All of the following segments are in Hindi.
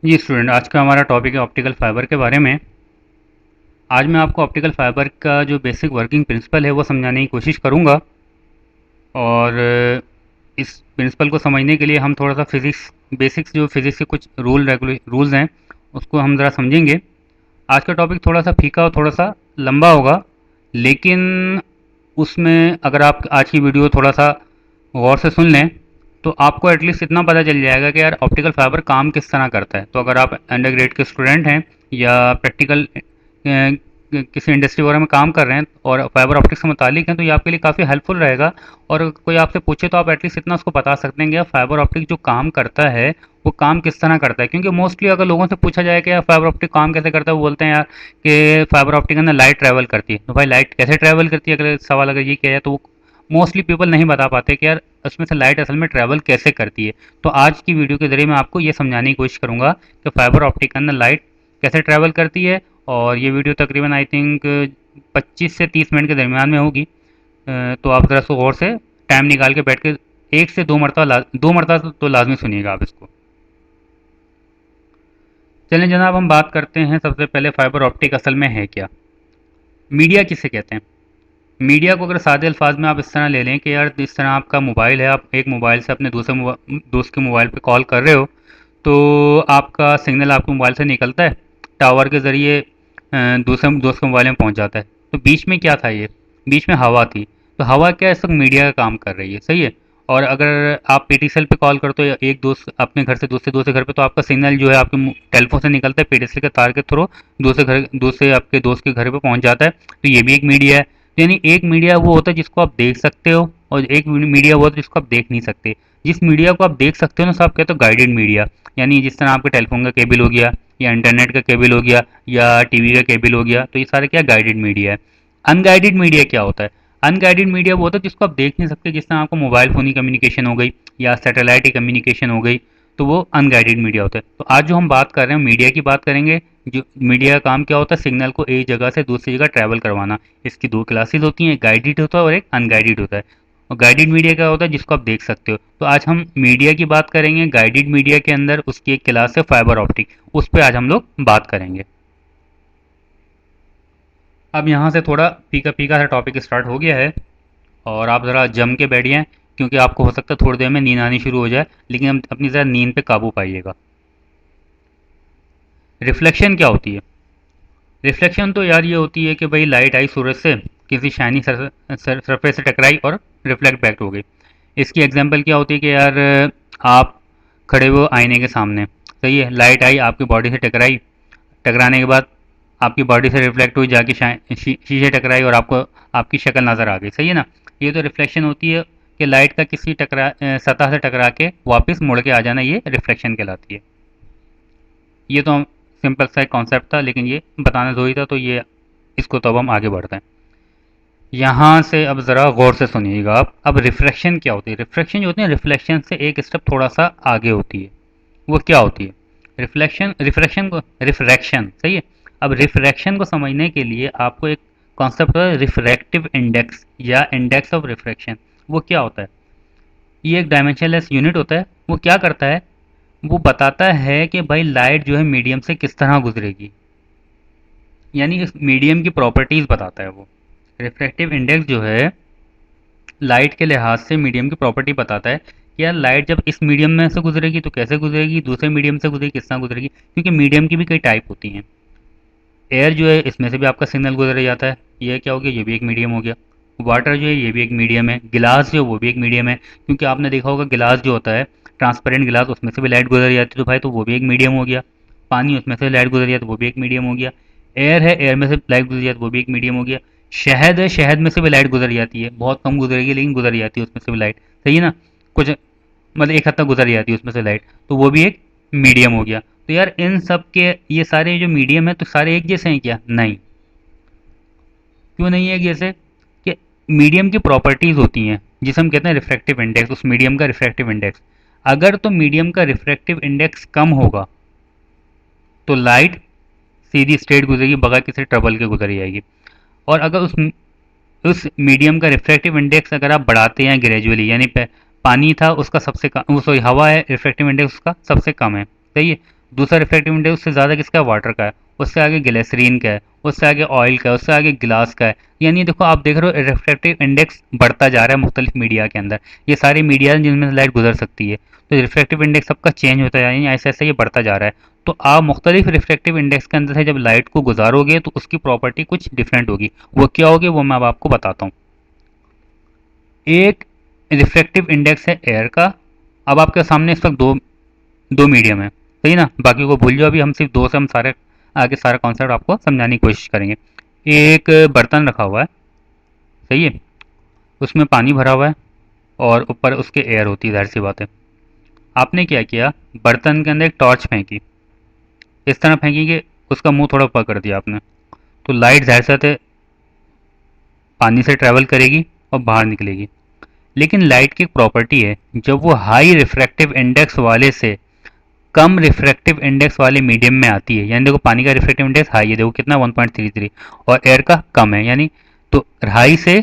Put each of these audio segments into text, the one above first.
जी स्टूडेंट, आज का हमारा टॉपिक है ऑप्टिकल फाइबर के बारे में। आज मैं आपको ऑप्टिकल फाइबर का जो बेसिक वर्किंग प्रिंसिपल है वो समझाने की कोशिश करूंगा। और इस प्रिंसिपल को समझने के लिए हम थोड़ा सा फिज़िक्स बेसिक्स जो फिज़िक्स के कुछ रूल्स हैं उसको हम ज़रा समझेंगे। आज का टॉपिक थोड़ा सा फीका और थोड़ा सा लंबा होगा, लेकिन उसमें अगर आप आज की वीडियो थोड़ा सा गौर से सुन लें तो आपको एटलीस्ट इतना पता चल जाएगा कि यार ऑप्टिकल फाइबर काम किस तरह करता है। तो अगर आप अंडर ग्रेड के स्टूडेंट हैं या प्रैक्टिकल किसी इंडस्ट्री वगैरह में काम कर रहे हैं और फाइबर ऑप्टिक्स से मुतालिक हैं तो ये आपके लिए काफ़ी हेल्पफुल रहेगा। और कोई आपसे पूछे तो आप एटलीस्ट इतना उसको बता सकते हैं कि यार फाइबर ऑप्टिक जो काम करता है वो काम किस तरह करता है। क्योंकि मोस्टली अगर लोगों से पूछा जाए कि यार फाइबर ऑप्टिक काम कैसे करता है, वो बोलते हैं यार कि फाइबर ऑप्टिक के अंदर लाइट ट्रैवल करती है। तो भाई लाइट कैसे ट्रैवल करती है, अगर सवाल अगर ये किया जाए तो वो मोस्टली पीपल नहीं बता पाते कि यार उसमें से लाइट असल में ट्रैवल कैसे करती है। तो आज की वीडियो के ज़रिए मैं आपको ये समझाने की कोशिश करूँगा कि फाइबर ऑप्टिक के अंदर लाइट कैसे ट्रैवल करती है। और ये वीडियो तकरीबन आई थिंक 25 से 30 मिनट के दरमियान में होगी। तो आप ज़रा सो गौर से टाइम निकाल के बैठ के एक से दो मरतबा तो लाजमी सुनिएगा आप इसको। चलें जनाब, हम बात करते हैं सबसे पहले फाइबर ऑप्टिक असल में है क्या। मीडिया किसे कहते हैं। मीडिया को अगर सादे अल्फाज में आप इस तरह ले लें कि यार जिस तरह आपका मोबाइल है, आप एक मोबाइल से अपने दोस्त के मोबाइल पे कॉल कर रहे हो तो आपका सिग्नल आपके मोबाइल से निकलता है, टावर के ज़रिए दूसरे दोस्त के मोबाइल में पहुंच जाता है। तो बीच में क्या था, ये बीच में हवा थी। तो हवा क्या इस वक्त मीडिया का काम कर रही है, सही है। और अगर आप पीटीसीएल पे कॉल करते हो एक दोस्त अपने घर से दूसरे दोस्त के घर पे, तो आपका सिग्नल जो है आपके टेलीफोन से निकलता है पीटीसीएल के तार के थ्रू दूसरे आपके दोस्त के घर पे पहुंच जाता है। तो ये भी एक मीडिया है। यानी एक मीडिया वो होता है जिसको आप देख सकते हो और एक मीडिया वो होता है जिसको आप देख नहीं सकते। जिस मीडिया को आप देख सकते हो ना, सब आप कहते हो गाइडेड मीडिया। यानी जिस तरह आपके टेलीफोन का केबल हो गया या इंटरनेट का केबल हो गया या टीवी का केबल हो गया, तो ये सारे क्या गाइडेड मीडिया है। अनगाइडेड मीडिया क्या होता है। अनगाइडेड मीडिया वो होता है जिसको आप देख नहीं सकते, जिस तरह आपको मोबाइल फ़ोन की कम्युनिकेशन हो गई या सैटेलाइट की कम्युनिकेशन हो गई, तो वो अनगाइडेड मीडिया होता है। तो आज जो हम बात कर रहे हैं मीडिया की बात करेंगे। जो मीडिया का काम क्या होता है, सिग्नल को एक जगह से दूसरी जगह ट्रैवल करवाना। इसकी दो क्लासेस होती हैं, एक गाइडेड होता है और एक अनगाइडेड होता है। और गाइडेड मीडिया क्या होता है, जिसको आप देख सकते हो। तो आज हम मीडिया की बात करेंगे। गाइडेड मीडिया के अंदर उसकी एक क्लास है फाइबर ऑप्टिक, उस पर आज हम लोग बात करेंगे। अब यहाँ से थोड़ा फीका फीका सा टॉपिक स्टार्ट हो गया है और आप ज़रा जम के बैठिए, क्योंकि आपको हो सकता है थोड़ी देर में नींद आनी शुरू हो जाए, लेकिन हम अपनी ज़रा नींद पे काबू पाइएगा। रिफ्लेक्शन क्या होती है। रिफ्लेक्शन तो यार ये होती है कि भाई लाइट आई सूरज से, किसी शाइनी सरफेस से टकराई और रिफ्लेक्ट बैक हो गई। इसकी एग्जांपल क्या होती है कि यार आप खड़े हुए आईने के सामने, सही है, लाइट आई आपकी बॉडी से टकराई, टकराने के बाद आपकी बॉडी से रिफ्लेक्ट हुई, जाके शीशे टकराई और आपको आपकी शक्ल नज़र आ गई, सही है ना। ये तो रिफ्लेक्शन होती है कि लाइट का किसी सतह से टकरा के वापस मुड़ के आ जाना, ये रिफ्लेक्शन कहलाती है। ये तो सिंपल सा एक कॉन्सेप्ट था, लेकिन ये बताना ज़रूरी था, तो ये इसको तो अब हम आगे बढ़ते हैं। यहाँ से अब ज़रा गौर से सुनिएगा आप। अब रिफ्रैक्शन क्या होती है। रिफ्रैक्शन जो होती है, रिफ्लेक्शन से एक स्टेप थोड़ा सा आगे होती है। वो क्या होती है। रिफ्रैक्शन सही है। अब रिफ्रैक्शन को समझने के लिए आपको एक कॉन्सेप्ट है रिफ्रैक्टिव इंडेक्स या इंडेक्स ऑफ रिफ्रैक्शन। वो क्या होता है। ये एक डायमेंशनलेस यूनिट होता है। वो क्या करता है, वो बताता है कि भाई लाइट जो है मीडियम से किस तरह गुजरेगी, यानी इस मीडियम की प्रॉपर्टीज़ बताता है वो। रिफ्रैक्टिव इंडेक्स जो है लाइट के लिहाज से मीडियम की प्रॉपर्टी बताता है कि यार लाइट जब इस मीडियम में से गुजरेगी तो कैसे गुजरेगी, दूसरे मीडियम से गुजरेगी किस तरह गुजरेगी। क्योंकि मीडियम की भी कई टाइप होती हैं। एयर जो है इसमें से भी आपका सिग्नल गुजर जाता है, ये क्या हो गया, ये भी एक मीडियम हो गया। वाटर जो है ये भी एक मीडियम है। गिलास जो वो भी एक मीडियम है, क्योंकि आपने देखा होगा गिलास जो होता है ट्रांसपेरेंट गिलास, उसमें से भी लाइट गुजर जाती है, तो भाई तो वो भी एक मीडियम हो गया। पानी, उसमें से लाइट गुजर जाती है तो वो भी एक मीडियम हो गया। एयर है, एयर में से लाइट गुजर जाती है तो वो भी एक मीडियम हो गया। शहद है, शहद में से भी लाइट गुजर जाती है, बहुत कम गुजरेगी लेकिन गुजर जाती है उसमें से भी लाइट, सही है ना। कुछ मतलब एक हद तक गुजर जाती है उसमें से लाइट, तो वो भी एक मीडियम हो गया। तो यार इन सब के ये सारे जो मीडियम है तो सारे एक जैसे हैं क्या, नहीं। क्यों नहीं है एक जैसे, कि मीडियम की प्रॉपर्टीज होती हैं जिसे हम कहते हैं रिफ्रैक्टिव इंडेक्स, उस मीडियम का रिफ्रैक्टिव इंडेक्स। अगर तो मीडियम का रिफ्रैक्टिव इंडेक्स कम होगा तो लाइट सीधी स्ट्रेट गुजरेगी, बगैर किसी ट्रबल के गुजर जाएगी। और अगर उस मीडियम का रिफ्रैक्टिव इंडेक्स अगर आप बढ़ाते हैं ग्रेजुअली, यानी पानी था उसका सबसे कम, वो सॉरी हवा है, रिफ्रैक्टिव इंडेक्स उसका सबसे कम है, सही है, दूसरा रिफ्रैक्टिव इंडेक्स उससे ज़्यादा किसका है, वाटर का है, उससे आगे ग्लिसरीन का है, उससे आगे ऑयल का है, उससे आगे ग्लास का है। यानी देखो आप देख रहे हो रिफ्रैक्टिव इंडेक्स बढ़ता जा रहा है मुख्तलिफ मीडिया के अंदर। ये सारे मीडिया हैं जिनमें से लाइट गुजर सकती है, तो रिफ्रैक्टिव इंडेक्स सबका चेंज होता है, यानी ऐसे ऐसे ये बढ़ता जा रहा है। तो आप मुख्तलिफ रिफ्रैक्टिव इंडेक्स के अंदर से जब लाइट को गुजारोगे तो उसकी प्रॉपर्टी कुछ डिफरेंट होगी। वो क्या होगी वो मैं अब आपको बताता हूँ। एक रिफ्रैक्टिव इंडेक्स है एयर का। अब आपके सामने इस वक्त दो दो मीडियम है, सही ना, बाकी को भूल जाओ, अभी हम सिर्फ दो से हम सारे आगे सारा कॉन्सेप्ट आपको समझाने की कोशिश करेंगे। एक बर्तन रखा हुआ है, सही है, उसमें पानी भरा हुआ है और ऊपर उसके एयर होती है, जाहिर सी बात है। आपने क्या किया, बर्तन के अंदर एक टॉर्च फेंकी, इस तरह फेंकी कि उसका मुंह थोड़ा ऊपर कर दिया आपने, तो लाइट जाहिर सी बात है पानी से ट्रैवल करेगी और बाहर निकलेगी। लेकिन लाइट की एक प्रॉपर्टी है, जब वो हाई रिफ्रैक्टिव इंडेक्स वाले से कम रिफ्रैक्टिव इंडेक्स वाले मीडियम में आती है, यानी देखो पानी का रिफ्रैक्टिव इंडेक्स हाई है, देखो कितना 1.33, और एयर का कम है, यानी तो हाई से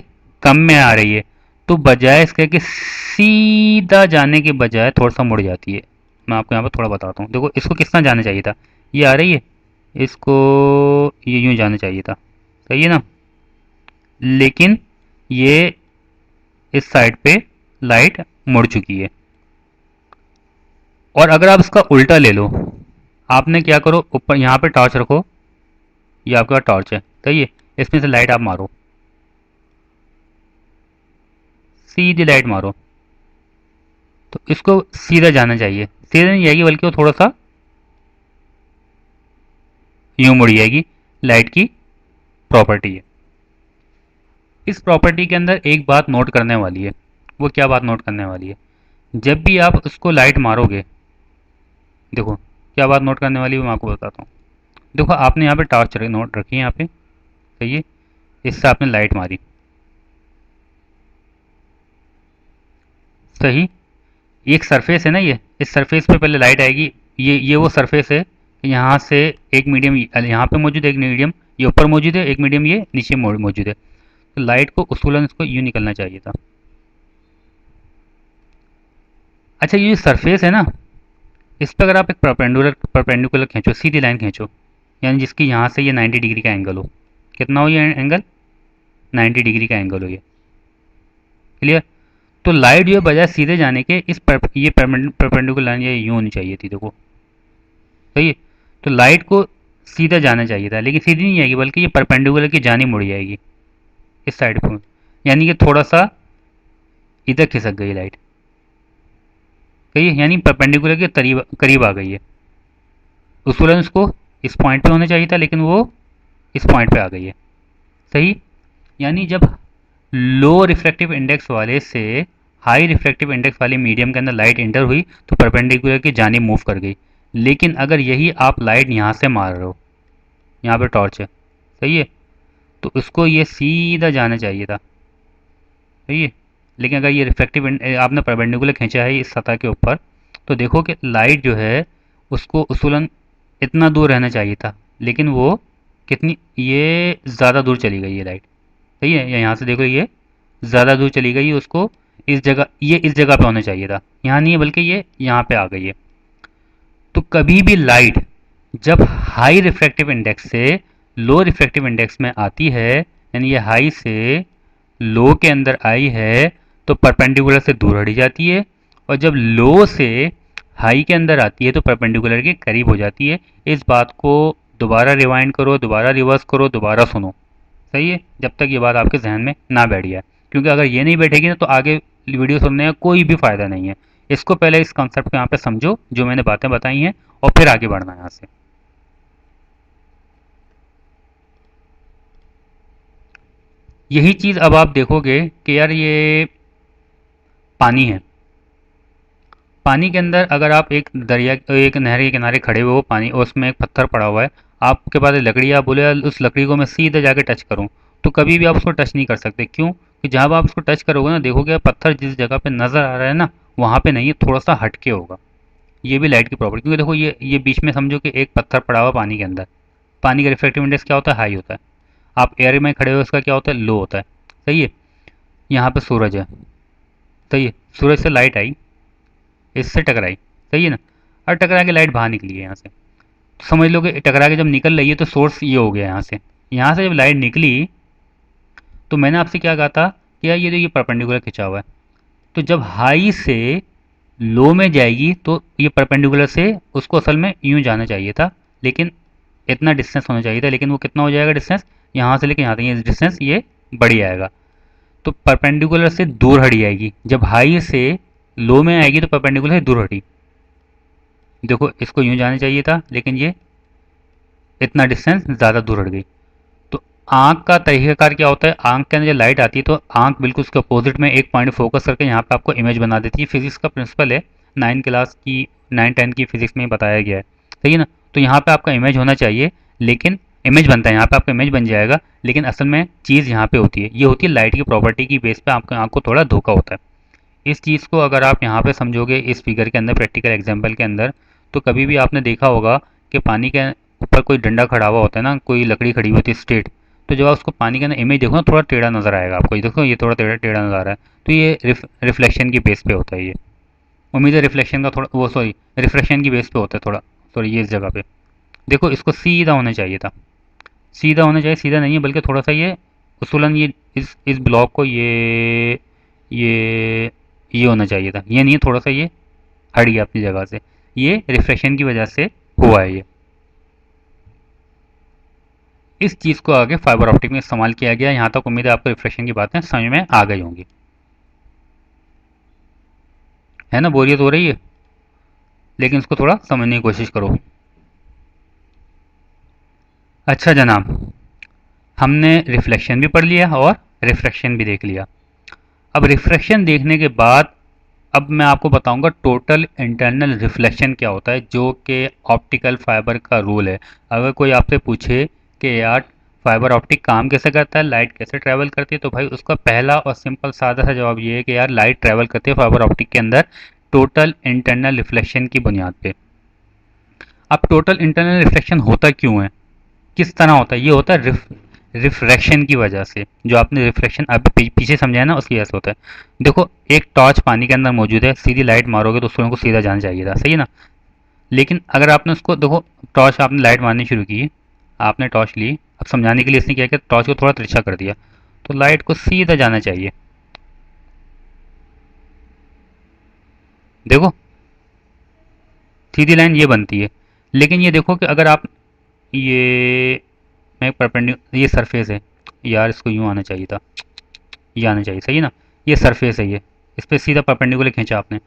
कम में आ रही है, तो बजाय इसके कि सीधा जाने के बजाय थोड़ा सा मुड़ जाती है। मैं आपको यहाँ पर थोड़ा बताता हूँ, देखो इसको किस तरह जाना चाहिए था, ये आ रही है, इसको ये यूँ जाना चाहिए था, सही है ना, लेकिन ये इस साइड पे लाइट मुड़ चुकी है। और अगर आप इसका उल्टा ले लो, आपने क्या करो, ऊपर यहाँ पे टॉर्च रखो, ये आपके पास टॉर्च है, सही है, इसमें से लाइट आप मारो, सीधी लाइट मारो, तो इसको सीधा जाना चाहिए, सीधा नहीं जाएगी बल्कि वो थोड़ा सा यूं मुड़ जाएगी, लाइट की प्रॉपर्टी है। इस प्रॉपर्टी के अंदर एक बात नोट करने वाली है, वो क्या बात नोट करने वाली है, जब भी आप उसको लाइट मारोगे, देखो क्या बात नोट करने वाली है मैं आपको बताता हूँ। देखो आपने यहाँ पे टॉर्च नोट रखी है यहाँ पे, सही है, इससे आपने लाइट मारी, सही, एक सरफेस है ना ये, इस सरफेस पे पहले लाइट आएगी, ये वो सरफेस है, यहाँ से एक मीडियम यहाँ पे मौजूद है, एक मीडियम ये ऊपर मौजूद है, एक मीडियम ये नीचे मौजूद है, तो लाइट को उसूलन इसको यूँ निकलना चाहिए था। अच्छा ये जो सरफेस है ना, इस पर अगर आप एक परपेंडिकुलर खींचो, सीधी लाइन खींचो, यानी जिसकी यहाँ से ये 90 डिग्री का एंगल हो, कितना हो ये एंगल, 90 डिग्री का एंगल हो ये, क्लियर। तो लाइट जो है बजाय सीधे जाने के ये परपेंडिकुलर लाइन ये यूँ होनी चाहिए थी, देखो सही है, तो लाइट को सीधा जाना चाहिए था, लेकिन सीधी नहीं जाएगी बल्कि ये परपेंडिकुलर की जानी मुड़ जाएगी इस साइड को, यानी कि थोड़ा सा इधर खिसक गई लाइट, सही है, यानी परपेंडिकुलर के करीब करीब आ गई है। उसूलन उसको इस पॉइंट पे होना चाहिए था, लेकिन वो इस पॉइंट पे आ गई है, सही। यानी जब लो रिफ्रैक्टिव इंडेक्स वाले से हाई रिफ्रैक्टिव इंडेक्स वाले मीडियम के अंदर लाइट इंटर हुई तो परपेंडिकुलर की जानिब मूव कर गई। लेकिन अगर यही आप लाइट यहाँ से मार रहे हो, यहाँ पे टॉर्च है, सही है, तो उसको ये सीधा जाना चाहिए था, सही है। लेकिन अगर ये रिफ्रैक्टिव आपने परपेंडिकुलर खींचा है इस सतह के ऊपर, तो देखो कि लाइट जो है उसको उसूलन इतना दूर रहना चाहिए था, लेकिन वो कितनी, ये ज़्यादा दूर चली गई है लाइट, सही है, या यहाँ से देखो ये ज़्यादा दूर चली गई, उसको इस जगह, ये इस जगह पे होना चाहिए था, यहाँ नहीं है बल्कि ये यहाँ पे आ गई है। तो कभी भी लाइट जब हाई रिफ्रैक्टिव इंडेक्स से लो रिफ्रैक्टिव इंडेक्स में आती है, यानी ये हाई से लो के अंदर आई है, तो परपेंडिकुलर से दूर हटी जाती है, और जब लो से हाई के अंदर आती है तो परपेंडिकुलर के करीब हो जाती है। इस बात को दोबारा रिवाइंड करो, दोबारा रिवर्स करो, दोबारा सुनो, सही है, जब तक ये बात आपके जहन में ना बैठ जाए, क्योंकि अगर ये नहीं बैठेगी ना तो आगे वीडियो सुनने का कोई भी फ़ायदा नहीं है। इसको पहले इस कॉन्सेप्ट को यहाँ पे समझो जो मैंने बातें बताई हैं, और फिर आगे बढ़ना है यहाँ से। यही चीज़ अब आप देखोगे कि यार ये पानी है, पानी के अंदर अगर आप एक दरिया, एक नहर के किनारे खड़े हुए हो, पानी और उसमें एक पत्थर पड़ा हुआ है, आपके पास एक लकड़ी है, आप बोले यार उस लकड़ी को मैं सीधे जाके टच करूं, तो कभी भी आप उसको टच नहीं कर सकते, क्यों, कि जहाँ आप उसको टच करोगे ना, देखोगे पत्थर जिस जगह पे नज़र आ रहा है ना, वहाँ पे नहीं है, थोड़ा सा हटके होगा। ये भी लाइट की प्रॉपर्टी, क्योंकि देखो ये बीच में समझो कि एक पत्थर पड़ा हुआ पानी के अंदर, पानी का रिफ्रैक्टिव इंडेक्स क्या होता है, हाई होता है, आप एयर में खड़े हो उसका क्या होता है, लो होता है, सही है। यहाँ पे सूरज है, सही है, सूरज से लाइट आई, इससे टकराई, सही है ना, और टकरा के लाइट बाहर निकली है यहाँ से, तो समझ लो कि टकरा के जब निकल रही है तो सोर्स ये हो गया यहाँ से जब लाइट निकली तो मैंने आपसे क्या कहा था कि यार ये जो ये परपेंडिकुलर खिंचा हुआ है, तो जब हाई से लो में जाएगी तो ये परपेंडिकुलर से उसको असल में यूं जाना चाहिए था, लेकिन इतना डिस्टेंस होना चाहिए था, लेकिन वो कितना हो जाएगा डिस्टेंस, यहाँ से लेके यहाँ तक ये डिस्टेंस ये बढ़ जाएगा। तो परपेंडिकुलर से दूर हट जाएगी, जब हाई से लो में आएगी तो परपेंडिकुलर से दूर हटी। देखो इसको यूं जाना चाहिए था, लेकिन ये इतना डिस्टेंस ज़्यादा दूर हट गई। तो आंख का तरीकाकार क्या होता है, आंख के अंदर जब लाइट आती है तो आंख बिल्कुल उसके अपोजिट में एक पॉइंट फोकस करके यहाँ पे आपको इमेज बना देती है। फिजिक्स का प्रिंसिपल है, 9 10 की फिजिक्स में बताया गया है, सही है ना। तो यहाँ पे आपका इमेज होना चाहिए, लेकिन इमेज बनता है यहाँ पे, आपका इमेज बन जाएगा, लेकिन असल में चीज़ यहाँ पे होती है, ये होती है लाइट की प्रॉपर्टी की बेस पे आपकी आंख को थोड़ा धोखा होता है। इस चीज़ को अगर आप यहाँ पे समझोगे इस फिगर के अंदर, प्रैक्टिकल एग्जाम्पल के अंदर, तो कभी भी आपने देखा होगा कि पानी के ऊपर कोई डंडा खड़ा हुआ होता है ना, कोई लकड़ी खड़ी हुई होती है स्ट्रेट, तो जब आप उसको पानी के अंदर इमेज देखो ना, थोड़ा टेढ़ा नजर आएगा आपको, ये देखो ये थोड़ा टेढ़ा टेढ़ा नजर आ रहा है, तो ये रिफ्लेक्शन की बेस पे होता है ये। उम्मीद है रिफ्लेक्शन का थोड़ा वो सॉरी रिफ्रेक्शन की बेस पे होता है थोड़ा, सॉरी ये इस जगह पे देखो, इसको सीधा होना चाहिए था, सीधा होना चाहिए, सीधा नहीं है बल्कि थोड़ा सा ये उसूलन ये इस ब्लॉक को ये ये होना चाहिए था, ये नहीं है, थोड़ा सा ये हट गया अपनी जगह से, ये रिफ्लेक्शन की वजह से हुआ है ये। इस चीज़ को आगे फाइबर ऑप्टिक में इस्तेमाल किया गया। यहाँ तक उम्मीद है आपको रिफ्लेक्शन की बातें समझ में आ गई होंगी, है ना। बोरियत हो रही है, लेकिन इसको थोड़ा समझने की कोशिश करो। अच्छा जनाब, हमने रिफ्लेक्शन भी पढ़ लिया और रिफ्रैक्शन भी देख लिया। अब रिफ्रैक्शन देखने के बाद अब मैं आपको बताऊंगा टोटल इंटरनल रिफ्लेक्शन क्या होता है, जो कि ऑप्टिकल फाइबर का रूल है। अगर कोई आपसे पूछे कि यार फाइबर ऑप्टिक काम कैसे करता है, लाइट कैसे ट्रैवल करती है, तो भाई उसका पहला और सिंपल सादा सा जवाब ये है कि यार लाइट ट्रैवल करती है फाइबर ऑप्टिक के अंदर टोटल इंटरनल रिफ्लेक्शन की बुनियाद पे। अब टोटल इंटरनल रिफ्लेक्शन होता क्यों है, किस तरह होता है, ये होता है रिफ्रैक्शन की वजह से। जो आपने रिफ्लेक्शन अभी पीछे समझाया ना, उसकी वजह से होता है। देखो एक टॉर्च पानी के अंदर मौजूद है, सीधी लाइट मारोगे तो उसको सीधा जाना चाहिए था, सही है ना। लेकिन अगर आपने उसको देखो, टॉर्च आपने लाइट मारनी शुरू की, आपने टॉर्च ली, अब समझाने के लिए इसने क्या किया, टॉर्च को थोड़ा तिरछा कर दिया, तो लाइट को सीधा जाना चाहिए। देखो सीधी लाइन ये बनती है। लेकिन ये देखो कि अगर आप ये मैं परपेंडिकुलर, ये सरफेस है यार, इसको यूँ आना चाहिए था, ये आना चाहिए, सही है ना। ये सरफेस है, ये इस पर सीधा परपेंडिकुलर खींचा आपने,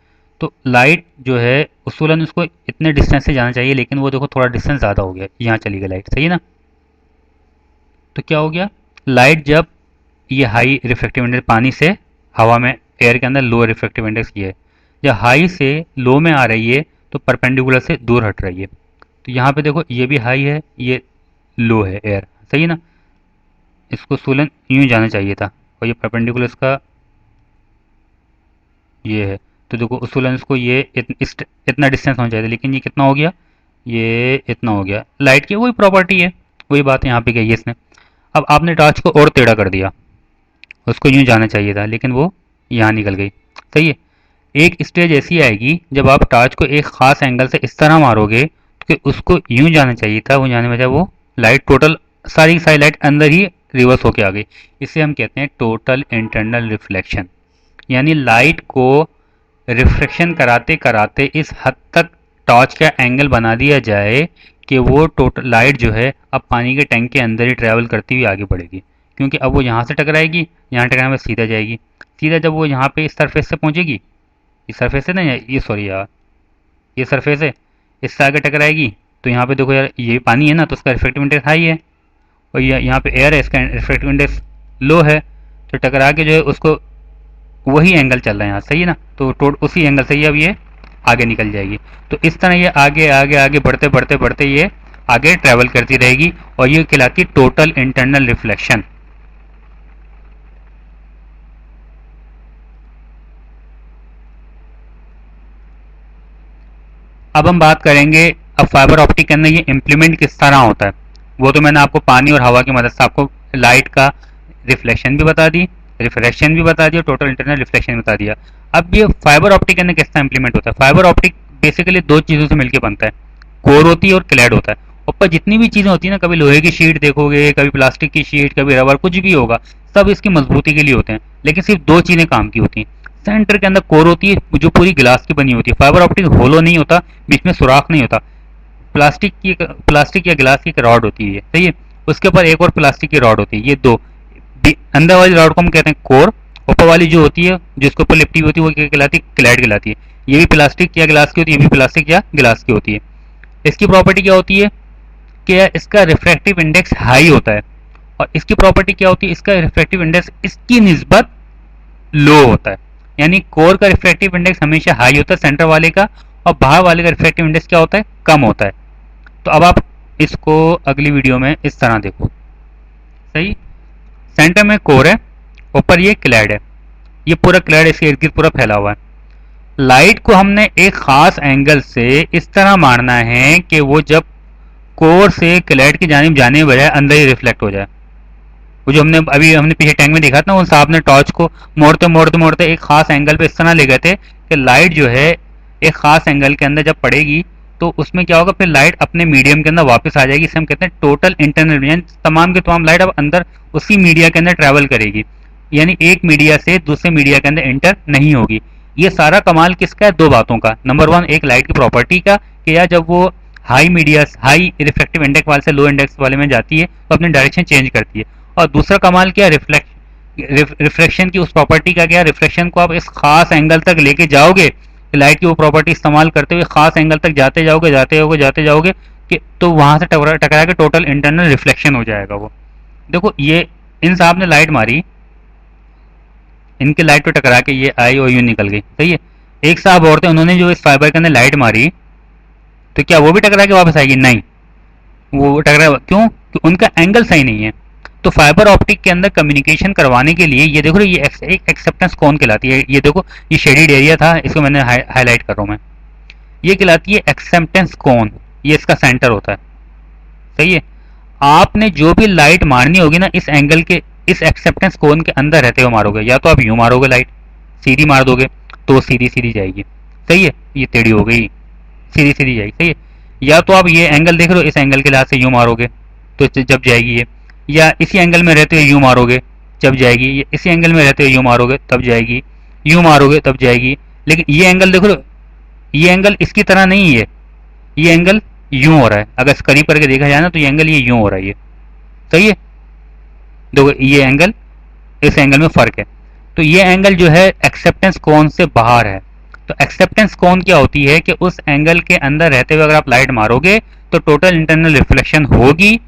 तो लाइट जो है उसूलन उसको इतने डिस्टेंस से जाना चाहिए, लेकिन वो देखो थोड़ा डिस्टेंस ज़्यादा हो गया, यहाँ चली गई लाइट, सही है ना। तो क्या हो गया, लाइट जब ये हाई रिफ्लेक्टिव इंडेक्स पानी से हवा में एयर के अंदर लो रिफ्लेक्टिव इंडेक्स ये है, जब हाई से लो में आ रही है तो परपेंडिकुलर से दूर हट रही है। तो यहाँ पे देखो ये भी हाई है, ये लो है एयर, सही है ना। इसको सूलन यूँ जाना चाहिए था, और ये परपेंडिकुलर इसका ये है, तो देखो उसूलन इसको ये इतना डिस्टेंस होना चाहिए था, लेकिन ये कितना हो गया, ये इतना हो गया। लाइट की वही प्रॉपर्टी है, वही बात यहाँ पे कही है इसने। अब आपने टॉर्च को और टेढ़ा कर दिया, उसको यूँ जाना चाहिए था, लेकिन वो यहाँ निकल गई, सही है। एक स्टेज ऐसी आएगी जब आप टॉर्च को एक ख़ास एंगल से इस तरह मारोगे कि उसको यूँ जाना चाहिए था, वो जाने बजाय वो लाइट टोटल सारी की सारी लाइट अंदर ही रिवर्स होके आ गई। इसे हम कहते हैं टोटल इंटरनल रिफ्लेक्शन। यानी लाइट को रिफ्लेक्शन कराते कराते इस हद तक टॉर्च का एंगल बना दिया जाए कि वो टोटल लाइट जो है अब पानी के टैंक के अंदर ही ट्रैवल करती हुई आगे बढ़ेगी, क्योंकि अब वो यहाँ से टकराएगी, यहाँ टकराने में सीधा जाएगी, सीधा जब वो यहाँ पे इस सरफेस से पहुँचेगी, इस सरफेस से ना, ये सॉरी यार ये सरफेस है, इससे आगे टकराएगी, तो यहाँ पे देखो यार ये पानी है ना, तो उसका रिफ्लेक्टिव इंडेक्स हाई है, और ये यहाँ पे एयर है, इसका रिफ्लेक्टिव इंडेक्स लो है, तो टकरा के जो है उसको वही एंगल चल रहा है यहाँ, सही है ना। तो उसी एंगल से ही अब ये आगे निकल जाएगी। तो इस तरह ये आगे आगे आगे बढ़ते बढ़ते बढ़ते ये आगे ट्रैवल करती रहेगी, और ये कहलाती टोटल इंटरनल रिफ्लेक्शन। अब हम बात करेंगे अब फाइबर ऑप्टिक के अंदर ये इम्प्लीमेंट किस तरह होता है। वो तो मैंने आपको पानी और हवा की मदद से आपको लाइट का रिफ्लेक्शन भी बता दी, रिफ्रैक्शन भी बता दिया, टोटल इंटरनल रिफ्लेक्शन बता दिया। अब ये फाइबर ऑप्टिक के अंदर किस तरह इम्प्लीमेंट होता है। फाइबर ऑप्टिक बेसिकली दो चीज़ों से मिलकर बनता है। कोर होती है और क्लैड होता है। ऊपर जितनी भी चीजें होती है ना, कभी लोहे की शीट देखोगे, कभी प्लास्टिक की शीट, कभी रबर, कुछ भी होगा, सब इसकी मजबूती के लिए होते हैं। लेकिन सिर्फ दो चीजें काम की होती हैं। सेंटर के अंदर कोर होती है जो पूरी गिलास की बनी होती है। फाइबर ऑप्टिक होलो नहीं होता, बीच में सुराख नहीं होता। प्लास्टिक या गिलास की एक रॉड होती है, सही है। उसके ऊपर एक और प्लास्टिक की रॉड होती है। ये दो, अंदर वाली रॉड को हम कहते हैं कोर, ऊपर वाली जो होती है जिसके ऊपर लिपटी होती है वो क्या कहलाती है? क्लैड कहलाती है। ये भी प्लास्टिक या गिलास की होती है, ये भी प्लास्टिक या गिलास की होती है। इसकी प्रॉपर्टी क्या होती है कि इसका रिफ्रैक्टिव इंडेक्स हाई होता है। और इसकी प्रॉपर्टी क्या होती है? इसका रिफ्रैक्टिव इंडेक्स इसकी निस्बत लो होता है। यानी कोर का रिफ्रैक्टिव इंडेक्स हमेशा हाई होता है सेंटर वाले का, और बाहर वाले का रिफ्रैक्टिव इंडेक्स क्या होता है? कम होता है। तो अब आप इसको अगली वीडियो में इस तरह देखो, सही। सेंटर में कोर है, ऊपर ये क्लैड है, ये पूरा क्लैड इसके इर्द गिर्द पूरा फैला हुआ है। लाइट को हमने एक खास एंगल से इस तरह मारना है कि वो जब कोर से क्लैड की जानिब जाने के बजाय अंदर ही रिफ्लेक्ट हो जाए। वो जो हमने पीछे टैंक में देखा था ना, उन साहब ने टॉर्च को मोड़ते मोड़ते मोड़ते एक खास एंगल पे इस तरह ले गए थे कि लाइट जो है एक खास एंगल के अंदर जब पड़ेगी तो उसमें क्या होगा, फिर लाइट अपने मीडियम के अंदर वापस आ जाएगी। इसे हम कहते हैं टोटल इंटरनल, यानी तमाम की तमाम लाइट अब अंदर उसी मीडिया के अंदर ट्रैवल करेगी। यानी एक मीडिया से दूसरे मीडिया के अंदर एंटर नहीं होगी। ये सारा कमाल किसका है? दो बातों का। नंबर वन, एक लाइट की प्रॉपर्टी का कि यार जब वो हाई रिफ्लेक्टिव इंडेक्स वाले से लो इंडेक्स वाले में जाती है तो अपनी डायरेक्शन चेंज करती है। और दूसरा कमाल क्या? रिफ्लेक्शन की उस प्रॉपर्टी का क्या? रिफ्लेक्शन को आप इस खास एंगल तक लेके जाओगे, लाइट की वो प्रॉपर्टी इस्तेमाल करते हुए खास एंगल तक जाते जाओगे कि तो वहां से टकरा के टोटल इंटरनल रिफ्लेक्शन हो जाएगा वो। देखो ये इन साहब ने लाइट मारी, इनके लाइट पे टकरा के ये आई और यूं निकल गई, सही है। एक साहब और थे, उन्होंने जो इस फाइबर के अंदर लाइट मारी, तो क्या वो भी टकरा के वापस आएगी? नहीं, वो टकरा क्यों? कि उनका एंगल सही नहीं है। तो फाइबर ऑप्टिक के अंदर कम्युनिकेशन करवाने के लिए ये देखो, ये एक एक्सेप्टेंस कौन कहलाती है। ये देखो, ये शेडिड एरिया था, इसको मैंने हाईलाइट कर रहा हूं मैं। ये कहलाती है एक्सेप्टेंस कोन, ये इसका सेंटर होता है, सही है। आपने जो भी लाइट मारनी होगी ना इस एंगल के, इस एक्सेप्टेंस कोन के अंदर रहते हुए मारोगे। या तो आप यूं मारोगे, लाइट सीधी मार दोगे तो सीधी सीधी जाएगी, सही है। ये टेढ़ी हो गई, सीधी सीधी जाएगी, सही है। या तो आप ये एंगल देख रहे हो, इस एंगल के लिहाज से यूं मारोगे तो जब जाएगी ये। या इसी एंगल में रहते हुए यूं मारोगे जब जाएगी, या इसी एंगल में रहते हुए यूं मारोगे तब जाएगी, यूं मारोगे तब जाएगी। लेकिन ये एंगल देखो, ये एंगल इसकी तरह नहीं है, ये एंगल यूं हो रहा है। अगर करीब करके देखा जाए ना तो ये एंगल ये यूं हो रहा है, ये सही है। देखो ये एंगल, इस एंगल में फर्क है। तो ये एंगल जो है एक्सेप्टेंस कोन से बाहर है। तो एक्सेप्टेंस कोन क्या होती है कि उस एंगल के अंदर रहते हुए अगर आप लाइट मारोगे तो टोटल इंटरनल रिफ्लेक्शन होगी।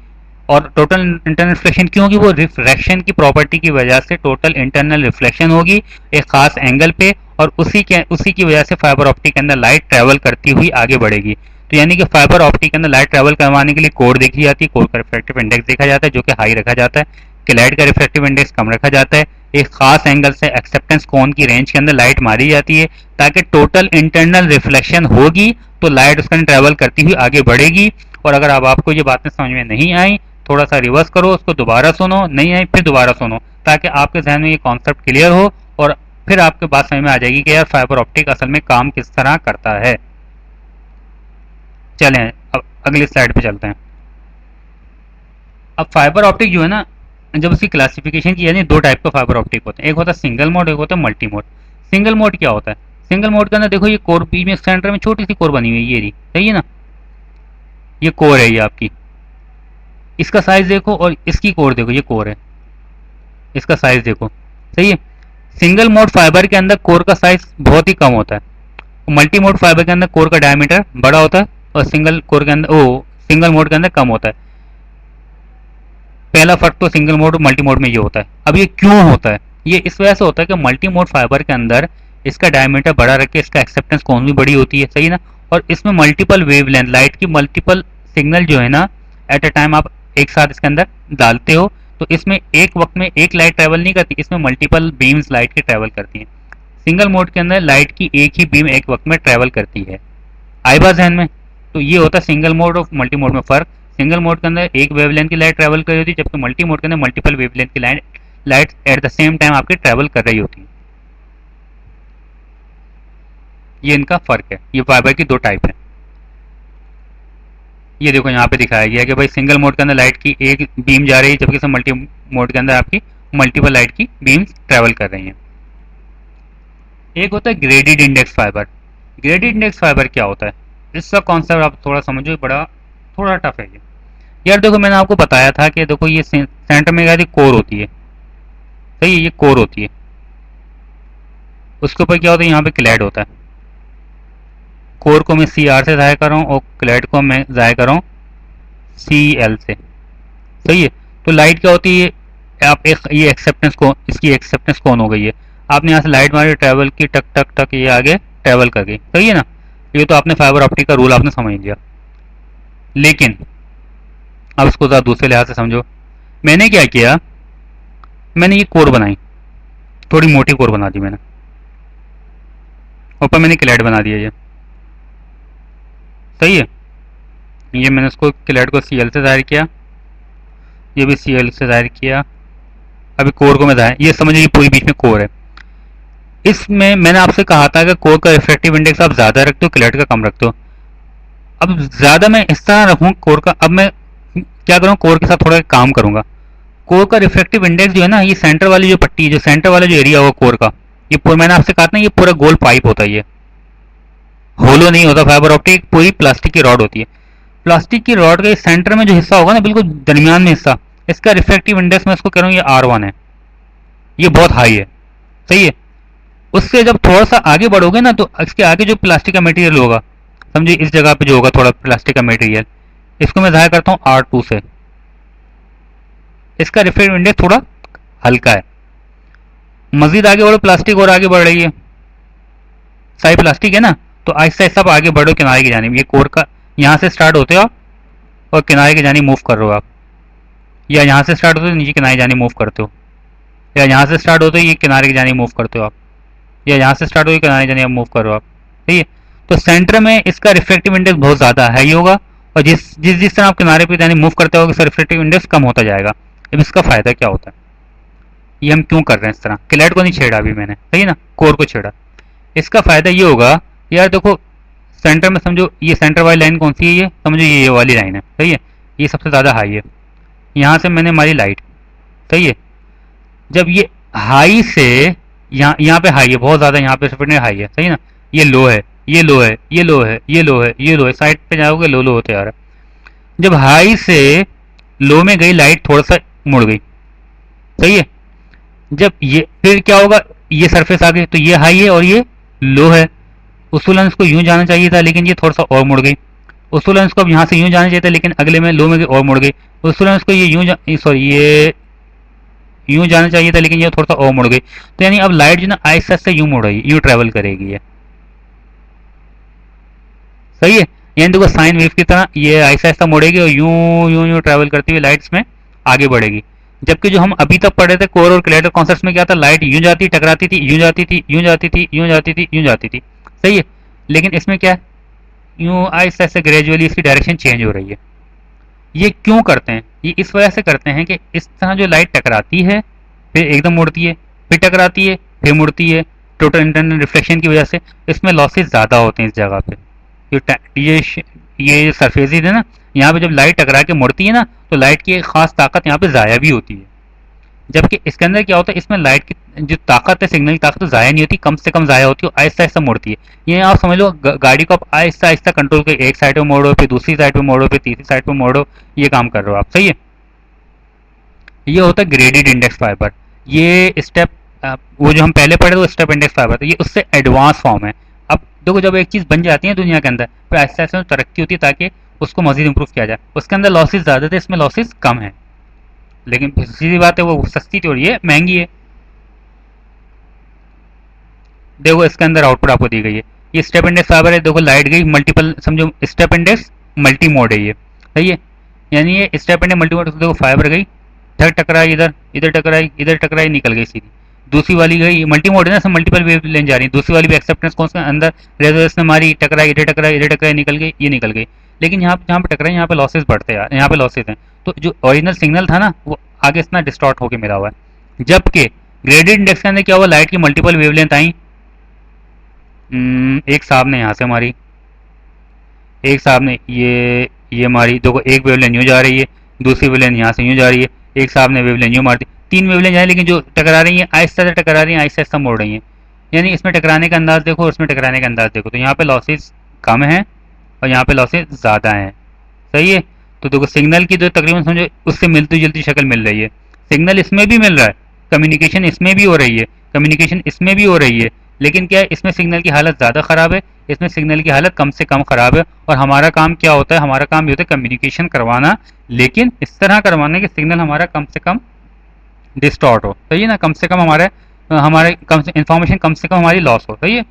और टोटल इंटरनल रिफ्लेक्शन क्यों होगी? वो रिफ्रैक्शन की प्रॉपर्टी की वजह से टोटल इंटरनल रिफ्लेक्शन होगी एक खास एंगल पे, और उसी की वजह से फाइबर ऑप्टिक के अंदर लाइट ट्रेवल करती हुई आगे बढ़ेगी। तो यानी कि फाइबर ऑप्टिक के अंदर लाइट ट्रेवल करवाने के लिए कोर देखी जाती है, कोर का रिफ्रैक्टिव इंडेक्स देखा जाता है जो कि हाई रखा जाता है, क्लैड का रिफ्रैक्टिव इंडेक्स कम रखा जाता है। एक खास एंगल से एक्सेप्टेंस कोन की रेंज के अंदर लाइट मारी जाती है ताकि टोटल इंटरनल रिफ्लेक्शन होगी, तो लाइट उसके अंदर ट्रेवल करती हुई आगे बढ़ेगी। और अगर अब आपको ये बातें समझ में नहीं आई, थोड़ा सा रिवर्स करो, उसको दोबारा सुनो, नहीं आई फिर दोबारा सुनो, ताकि आपके जहन में ये कॉन्सेप्ट क्लियर हो और फिर आपके बात समझ में आ जाएगी कि यार फाइबर ऑप्टिक असल में काम किस तरह करता है। चलें अब अगली स्लाइड पे चलते हैं। अब फाइबर ऑप्टिक जो है ना, जब उसकी क्लासिफिकेशन की जाए, दो टाइप का फाइबर ऑप्टिक होते हैं, एक होता है सिंगल मोड, एक होता है मल्टी मोड। सिंगल मोड क्या होता है? सिंगल मोड के अंदर देखो ये कोर, बीच में सेंटर में छोटी सी कोर बनी हुई है, ये रही, सही है ना। ये कोर है, ये आपकी, इसका साइज देखो, और इसकी कोर देखो, ये कोर है, इसका साइज देखो, सही है। सिंगल मोड फाइबर के अंदर कोर का साइज बहुत ही कम होता है। मल्टी मोड फाइबर के अंदर कोर का डायमीटर बड़ा होता है, और सिंगल मोड के अंदर कम होता है। पहला फर्क तो सिंगल मोड और मल्टी मोड में ये होता है। अब ये क्यों होता है? ये इस वजह से होता है कि मल्टी मोड फाइबर के अंदर इसका डायमीटर बड़ा रख के इसका एक्सेप्टेंस कोण भी बड़ी होती है, सही ना। और इसमें मल्टीपल वेवलेंथ, लाइट की मल्टीपल सिग्नल जो है ना एट ए टाइम आप एक साथ इसके अंदर डालते हो, तो इसमें एक वक्त में एक लाइट ट्रेवल नहीं करती, इसमें मल्टीपल बीम्स लाइट की ट्रेवल करती हैं। सिंगल मोड के अंदर लाइट की एक ही बीम एक वक्त में ट्रेवल करती है। आई बात ध्यान में? तो ये होता है सिंगल मोड और मल्टी मोड में फर्क। सिंगल मोड के अंदर एक वेवलेंथ की लाइट ट्रेवल कर रही होती है, जबकि मल्टी मोड के अंदर मल्टीपल वेवलेंथ की light at the same time आपकी ट्रेवल कर रही होती है। ये इनका फर्क है, ये फाइबर की दो टाइप है। ये देखो यहाँ पे दिखाया गया है कि भाई सिंगल मोड के अंदर लाइट की एक बीम जा रही है, जबकि मल्टी मोड के अंदर आपकी मल्टीपल लाइट की बीम्स ट्रेवल कर रही हैं। एक होता है graded index fibre. Graded index fibre क्या होता है, इसका कॉन्सेप्ट आप थोड़ा समझो, बड़ा थोड़ा टफ है ये। यार देखो मैंने आपको बताया था कि देखो ये सेंटर में क्या थी, कोर होती है, सही है, ये कोर होती है, उसके ऊपर क्या होता है, यहाँ पे क्लैड होता है। कोर को मैं सी आर से ज़ाहिर कर रहा हूँ और क्लैड को मैं ज़ाहिर कर रहा हूँ सी एल से, सही है। तो लाइट क्या होती है, आप एक ये एक्सेप्टेंस को, इसकी एक्सेप्टेंस कौन हो गई है, आपने यहाँ से लाइट मारी, ट्रैवल की, टक टक टक, ये आगे ट्रैवल कर गई, सही है ना। ये तो आपने फाइबर ऑप्टिक का रूल आपने समझ लिया। लेकिन अब इसको ज़रा दूसरे लिहाज से समझो। मैंने क्या किया, मैंने ये कोर बनाई, थोड़ी मोटी कोर बना दी मैंने, ऊपर मैंने क्लैड बना दिया ये, सही है। ये मैंने उसको क्लैड को सी एल से ज़ाहिर किया, ये भी सी एल से ज़ाहिर किया। अभी कोर को मैं ज़ाहिर, ये समझिए ये पूरी बीच में कोर है। इसमें मैंने आपसे कहा था कि कोर का रिफ्रैक्टिव इंडेक्स आप ज़्यादा रखते हो, क्लैड का कम रखते हो। अब ज़्यादा मैं इस तरह रखूँ कोर का, अब मैं क्या करूँ, कोर के साथ थोड़ा काम करूँगा। कोर का रिफ्रैक्टिव इंडेक्स जो है ना, ये सेंटर वाली जो पट्टी है, जो सेंटर वाला जो एरिया होगा कोर का, ये पूरा मैंने आपसे कहा था ना, ये पूरा गोल पाइप होता है, ये होलो नहीं होता फाइबर ऑप्टिक, पूरी प्लास्टिक की रॉड होती है। प्लास्टिक की रॉड के सेंटर में जो हिस्सा होगा ना, बिल्कुल दरमियान में हिस्सा, इसका रिफ्रैक्टिव इंडेक्स मैं इसको कह रहा हूँ ये R1 है, ये बहुत हाई है, सही है। उससे जब थोड़ा सा आगे बढ़ोगे ना, तो इसके आगे जो प्लास्टिक का मटेरियल होगा, समझिए इस जगह पे जो होगा थोड़ा प्लास्टिक का मटेरियल, इसको मैं जाहिर करता हूँ R2 से। इसका रिफ्रैक्टिव इंडेक्स थोड़ा हल्का है। मजीद आगे बढ़ो, प्लास्टिक और आगे बढ़ रही है, सारी प्लास्टिक है ना, तो आहिस्ता आहिस्ता आप आगे बढ़ो किनारे की जानिब। ये कोर का यहाँ से स्टार्ट होते हो आप और किनारे की जानिब मूव कर रहे हो आप, या यहाँ से स्टार्ट होते हो नीचे किनारे की जानिब मूव करते हो, या यहाँ से स्टार्ट होते हो ये किनारे की जानिब मूव करते हो आप, या यहाँ से स्टार्ट होकर किनारे की जानिब मूव कर रहे हो आप, ठीक है। तो सेंटर में इसका रिफ्रैक्टिव इंडेक्स बहुत ज़्यादा है ही होगा, और जिस जिस जिस तरह आप किनारे पे जानिब मूव करते हो, इसका रिफ्रैक्टिव इंडेक्स कम होता जाएगा। अब इसका फ़ायदा क्या होता है, ये हम क्यों कर रहे हैं इस तरह, क्लैड को नहीं छेड़ा अभी मैंने, सही है ना, कोर को छेड़ा। इसका फ़ायदा ये होगा, यार देखो सेंटर में समझो, ये सेंटर वाली लाइन कौन सी है, ये समझो ये वाली लाइन है, सही है, ये सबसे ज़्यादा हाई है। यहाँ से मैंने मारी लाइट, सही है। जब ये हाई से यहाँ पे हाई है बहुत ज़्यादा, यहाँ पे रिफ्रैक्टिव हाई है, सही है ना, ये लो है, ये लो है, ये लो है, ये लो है, ये लो है, साइड पे जाओगे लो लो होते आ रहा है। जब हाई से लो में गई लाइट, थोड़ा सा मुड़ गई, सही है। जब ये फिर क्या होगा, ये सरफेस आ गई, तो ये हाई है और ये लो है। उसूलन इसको यूं जाना चाहिए था, लेकिन ये थोड़ा सा और मुड़ गई। उसूलन इसको अब यहाँ से यूं जाना चाहिए था, लेकिन अगले में लो में गई और मुड़ गई। उसूलन इसको ये सॉरी ये यूं जाना चाहिए था, लेकिन ये थोड़ा सा और मुड़ गई। तो यानी अब लाइट जो ना आहिस्ता आहिस्ता यूं मुड़ेगी, यूं ट्रेवल करेगी ये, सही है। यानी देखो साइन वेव की तरह ये आहिस्ता आहिस्ता मुड़ेगी और यूं यूं यूं ट्रेवल करती हुई लाइट्स में आगे बढ़ेगी। जबकि जो हम अभी तक पढ़े थे कोर और क्लैडर कॉन्सेप्ट्स में क्या था, लाइट यूं जाती, टकराती थी, यूं जाती थी, यूं जाती थी, यूं जाती थी, यूं जाती थी, सही है। लेकिन इसमें क्या है, यूं आहिस्ता आहिस्ता ग्रेजुअली इसकी डायरेक्शन चेंज हो रही है। ये क्यों करते हैं, ये इस वजह से करते हैं कि इस तरह जो लाइट टकराती है, फिर एकदम मुड़ती है, फिर टकराती है, फिर मुड़ती है, टोटल इंटरनल रिफ्लेक्शन की वजह से इसमें लॉसेस ज़्यादा होते हैं इस जगह पे। ये सरफेसेज है ना, यहाँ पे जब लाइट टकरा के मुड़ती है ना, तो लाइट की एक खास ताकत यहाँ पे ज़ाया भी होती है। जबकि इसके अंदर क्या होता है, इसमें लाइट की जो ताकत है, सिग्नल की ताकत, तो ज़ाया नहीं होती, कम से कम ज़ाया होती है, आहिस्ता आहिस्ता मुड़ती है। ये आप समझ लो गाड़ी को आप आहिस्ता आहिस्ता कंट्रोल कर, एक साइड पे मोड़ो, फिर दूसरी साइड पे मोड़ो, फिर तीसरी साइड पे मोड़ो, ये काम कर रहे हो आप, सही है। ये होता है ग्रेडेड इंडेक्स फाइबर। ये स्टेप, वो जो हम पहले पढ़े वो स्टेप इंडेक्स फाइबर था, ये उससे एडवांस फॉर्म है। अब देखो जब एक चीज़ बन जाती है दुनिया के अंदर, फिर आहिस्ता आहिस्ता तरक्की होती है ताकि उसको मजीद इंप्रूव किया जाए। उसके अंदर लॉसेस ज़्यादा थे, इसमें लॉसेस कम है, लेकिन सीधी बात है वो सस्ती थोड़ी है, महंगी है। देखो इसके अंदर आउटपुट आपको दी गई है, ये स्टेप इंडेक्स फाइबर है। देखो लाइट गई मल्टीपल, समझो स्टेप इंडेक्स मल्टी मोड है ये, सही है। यानी ये स्टेप इंडेक्स मल्टी मोड, देखो फाइबर गई, ठक टकराई, इधर इधर टकराई, इधर टकराई, निकल गई सीधी। दूसरी वाली गई, मल्टी मोड है ना, सब मल्टीपल वेव लेन जा रही है। दूसरी वाली भी एक्सेप्टेंस कौन सा अंदर रेजोनेंस ने मारी, टकराई, इधर टकराई, इधर टकराई, निकल गई, ये निकल गई। लेकिन यहाँ पे जहाँ पे टकराई, यहाँ पे लॉसेस बढ़ते हैं, यहाँ पे लॉसेस हैं। तो जो ओरिजिनल सिग्नल था ना, वो आगे इतना डिस्टॉर्ट होकर मिला हुआ है। जबकि ग्रेडेड इंडेक्स के अंदर क्या हुआ, लाइट की मल्टीपल वेवलेंथ आई। एक साहब ने यहाँ से मारी, एक साहब ने ये हमारी देखो एक वेवलेंथ यूँ जा रही है, दूसरी वेवलेंथ यहाँ से यूँ जा रही है, एक साहब ने वेवलेंथ यूँ मार दी, तीन वेवलेंथ जाए लेकिन जो टकरा रही हैं आहिस्ता से टकरा रही हैं, आहिस्ता आहिस्ता मोड़ रही हैं। यानी इसमें टकराने का अंदाज देखो और इसमें टकराने का अंदाज देखो, तो यहाँ पे लॉसेस कम है और यहाँ पे लॉसेस ज़्यादा हैं। सही है। तो देखो सिग्नल की जो तकरीबन समझो उससे मिलती जुलती शक्ल मिल रही है। सिग्नल इसमें भी मिल रहा है, कम्युनिकेशन इसमें भी हो रही है, कम्युनिकेशन इसमें भी हो रही है, लेकिन क्या है इसमें सिग्नल की हालत ज़्यादा ख़राब है, इसमें सिग्नल की हालत कम से कम ख़राब है। और हमारा काम क्या होता है, हमारा काम ये होता है कम्युनिकेशन करवाना, लेकिन इस तरह करवाना कि सिग्नल हमारा कम से कम डिस्टॉर्ट हो। सही है ना, कम से कम हमारे हमारे कम से इंफॉर्मेशन कम से कम हमारी लॉस हो। सही है।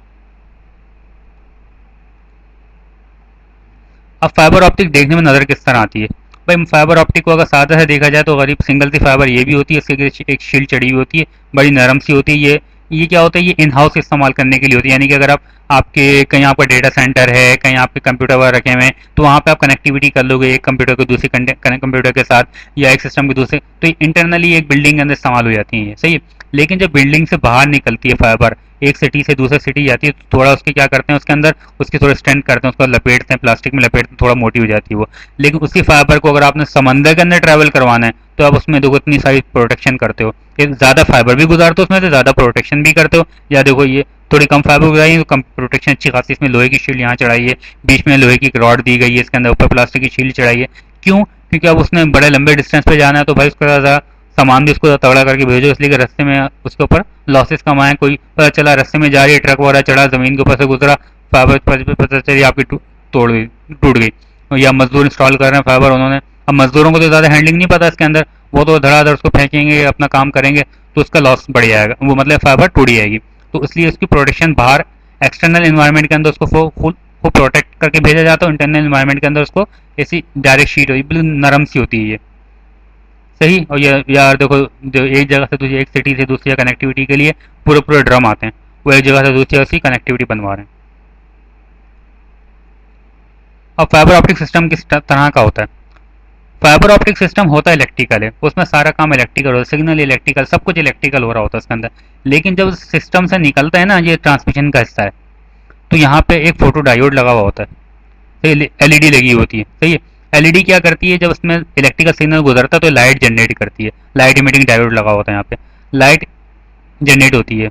अब फाइबर ऑप्टिक देखने में नज़र किस तरह आती है भाई। फाइबर ऑप्टिक को अगर सादा से देखा जाए तो गरीब सिंगल सी फाइबर ये भी होती है, इसके एक शील्ड चढ़ी हुई होती है, बड़ी नरम सी होती है। ये क्या होता है, ये इन हाउस इस्तेमाल करने के लिए होती है। यानी कि अगर आप आपके कहीं आपका डेटा सेंटर है, कहीं आपके कंप्यूटर वगैरह रखे हुए हैं, तो वहाँ पे आप कनेक्टिविटी कर लोगे एक कंप्यूटर को दूसरे कंप्यूटर के साथ, या एक सिस्टम के दूसरे, तो इंटरनली एक बिल्डिंग के अंदर इस्तेमाल हो जाती है। सही है। लेकिन जब बिल्डिंग से बाहर निकलती है फाइबर, एक सिटी से दूसरी सिटी जाती है, तो थोड़ा उसके क्या करते हैं, उसके अंदर उसकी थोड़ा स्ट्रेंथ करते हैं, उसको लपेटते हैं, प्लास्टिक में लपेटते हैं, थोड़ा मोटी हो जाती है वो। लेकिन उसी फाइबर को अगर आपने समंदर के अंदर ट्रैवल करवाना है, तो आप उसमें देखो इतनी सारी प्रोटेक्शन करते हो, एक ज़्यादा फाइबर भी गुजारते हो उसमें से, ज़्यादा प्रोटेक्शन भी करते हो। या देखो ये थोड़ी कम फाइबर गुजारी है तो कम प्रोटेक्शन अच्छी खासी, इसमें लोहे की शील्ड यहाँ चढ़ाई है, बीच में लोहे की रॉड दी गई है, इसके अंदर ऊपर प्लास्टिक की शील्ड चढ़ाई है। क्यों? क्योंकि अब उसने बड़े लंबे डिस्टेंस पे जाना है, तो भाई उसका ज़्यादा सामान भी उसको तगड़ा करके भेजो, इसलिए कि रास्ते में उसके ऊपर लॉसेस कम आए। कोई पता चला रास्ते में जा रही है, ट्रक वगैरह चढ़ा, जमीन के ऊपर से गुजरा, फाइबर पता चली आपकी तोड़ गई, टूट गई। या मजदूर इंस्टॉल कर रहे हैं फाइबर उन्होंने, अब मजदूरों को तो ज़्यादा हैंडलिंग नहीं पता इसके अंदर, वो तो धड़ाधड़ उसको फेंकेंगे, अपना काम करेंगे, तो उसका लॉस बढ़ जाएगा, वो मतलब फाइबर टूट जाएगी। तो इसलिए उसकी प्रोटेक्शन बाहर एक्सटर्नल इन्वायरमेंट के अंदर उसको फुल प्रोटेक्ट करके भेजा जाता है, इंटरनल इन्वायरमेंट के अंदर उसको ऐसी डायरेक्ट शीट होती है, बिल्कुल नरम सी होती है ये। सही। और ये यार देखो, जो एक जगह से दूसरी, एक सिटी से दूसरी कनेक्टिविटी के लिए पूरे पूरे ड्रम आते हैं, वो एक जगह से दूसरी जगह की कनेक्टिविटी बनवा रहे हैं। अब फाइबर ऑप्टिक सिस्टम किस तरह का होता है? फाइबर ऑप्टिक सिस्टम होता है इलेक्ट्रिकल है, उसमें सारा काम इलेक्ट्रिकल होता है, सिग्नल इलेक्ट्रिकल, सब कुछ इलेक्ट्रिकल हो रहा होता है उसके अंदर। लेकिन जब सिस्टम से निकलता है ना, ये ट्रांसमिशन का हिस्सा है, तो यहाँ पे एक फोटो डायोड लगा हुआ होता है। सही, एलईडी लगी होती है। सही है। एलईडी क्या करती है, जब उसमें इलेक्ट्रिकल सिग्नल गुजरता है तो लाइट जनरेट करती है, लाइट इमिटिंग डायोड लगा होता है यहाँ पे, लाइट जनरेट होती है।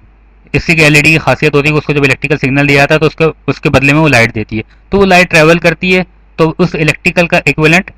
इसी की एलईडी की खासियत होती है कि उसको जब इलेक्ट्रिकल सिग्नल दिया जाता है तो उसके उसके बदले में वो लाइट देती है, तो वो लाइट ट्रेवल करती है, तो उस इलेक्ट्रिकल का इक्विवेलेंट